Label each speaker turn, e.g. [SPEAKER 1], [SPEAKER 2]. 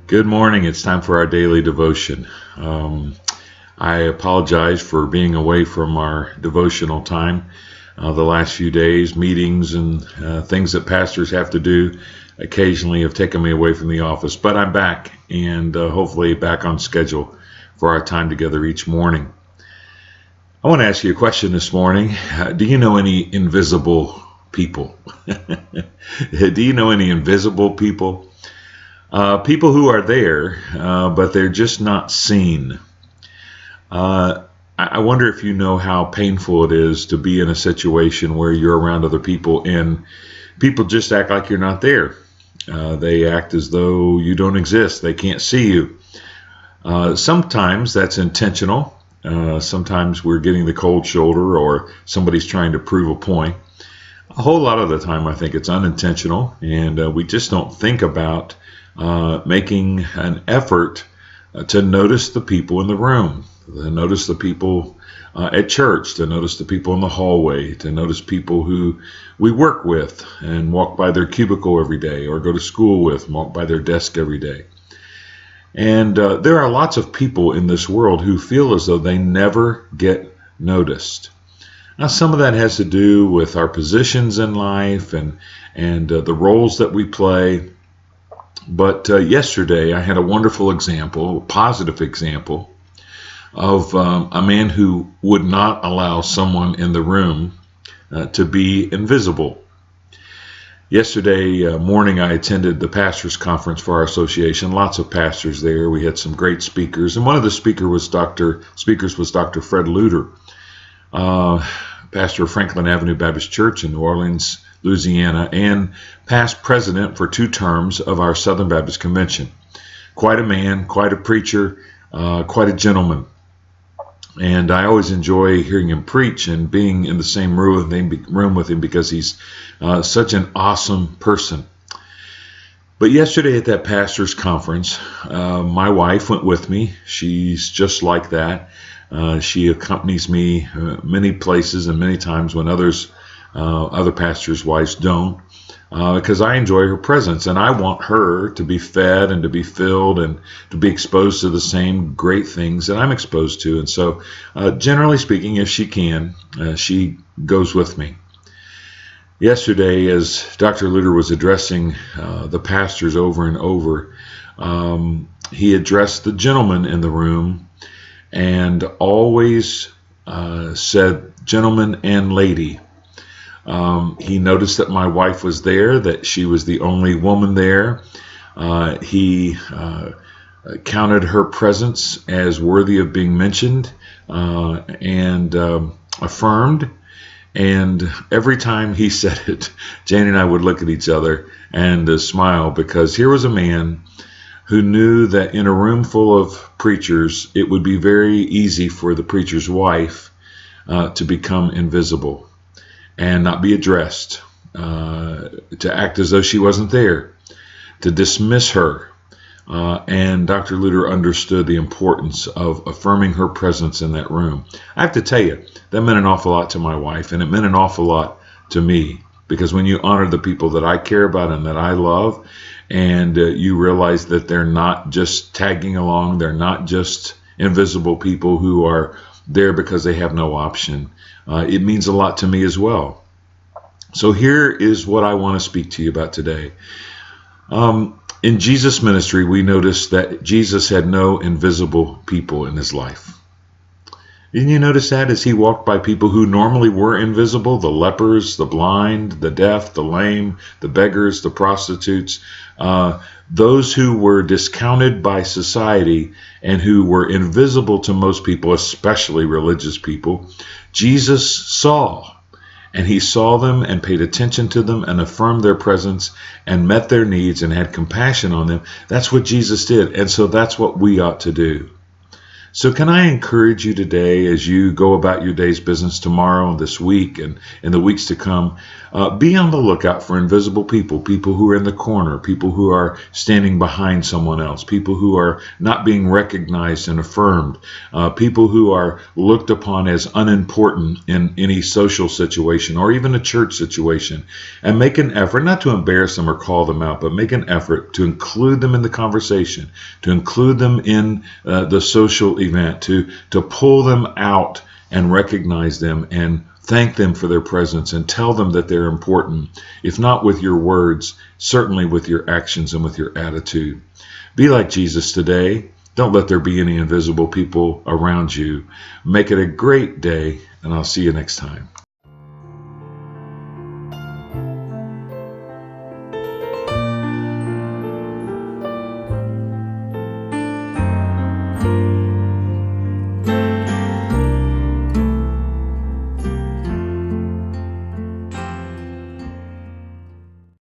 [SPEAKER 1] Good morning. It's time for our daily devotion. I apologize for being away from our devotional time the last few days. Meetings and things that pastors have to do occasionally have taken me away from the office. But I'm back and hopefully back on schedule for our time together each morning. I want to ask you a question this morning. Do you know any invisible people? Do you know any invisible people? People who are there, but they're just not seen. I wonder if you know how painful it is to be in a situation where you're around other people and people just act like you're not there. They act as though you don't exist. They can't see you. Sometimes that's intentional. Sometimes we're getting the cold shoulder or somebody's trying to prove a point. A whole lot of the time I think it's unintentional, and we just don't think about making an effort to notice the people in the room, to notice the people at church, to notice the people in the hallway, to notice people who we work with and walk by their cubicle every day, or go to school with and walk by their desk every day. And there are lots of people in this world who feel as though they never get noticed. Now, some of that has to do with our positions in life and the roles that we play. But yesterday I had a wonderful example, a positive example, of a man who would not allow someone in the room to be invisible. Yesterday morning I attended the pastors' conference for our association. Lots of pastors there. We had some great speakers, and one of the speakers was Dr. Fred Luter, pastor of Franklin Avenue Baptist Church in New Orleans, Louisiana, and past president for 2 terms of our Southern Baptist Convention. Quite a man, quite a preacher, quite a gentleman. And I always enjoy hearing him preach and being in the same room with him because he's such an awesome person. But yesterday at that pastor's conference, my wife went with me. She's just like that. She accompanies me many places and many times when other pastors' wives don't, because I enjoy her presence and I want her to be fed and to be filled and to be exposed to the same great things that I'm exposed to. And so, generally speaking, if she can, she goes with me. Yesterday, as Dr. Luter was addressing the pastors over and over, he addressed the gentlemen in the room and always said gentleman and lady. He noticed that my wife was there, that she was the only woman there. He counted her presence as worthy of being mentioned and affirmed. And every time he said it, Jane and I would look at each other and smile, because here was a man who knew that in a room full of preachers, it would be very easy for the preacher's wife to become invisible and not be addressed, to act as though she wasn't there, to dismiss her. And Dr. Luter understood the importance of affirming her presence in that room. I have to tell you, that meant an awful lot to my wife, and it meant an awful lot to me, because when you honor the people that I care about and that I love, and you realize that they're not just tagging along, they're not just invisible people who are there because they have no option, it means a lot to me as well. So here is what I want to speak to you about today. In Jesus' ministry, we notice that Jesus had no invisible people in his life. Didn't you notice that as he walked by people who normally were invisible? The lepers, the blind, the deaf, the lame, the beggars, the prostitutes, those who were discounted by society and who were invisible to most people, especially religious people. Jesus saw, and he saw them and paid attention to them and affirmed their presence and met their needs and had compassion on them. That's what Jesus did, and so that's what we ought to do. So can I encourage you today as you go about your day's business tomorrow and this week and in the weeks to come, be on the lookout for invisible people, people who are in the corner, people who are standing behind someone else, people who are not being recognized and affirmed, people who are looked upon as unimportant in any social situation or even a church situation. And make an effort, not to embarrass them or call them out, but make an effort to include them in the conversation, to include them in the social event, to pull them out and recognize them and thank them for their presence and tell them that they're important, if not with your words, certainly with your actions and with your attitude. Be like Jesus today. Don't let there be any invisible people around you. Make it a great day, and I'll see you next time.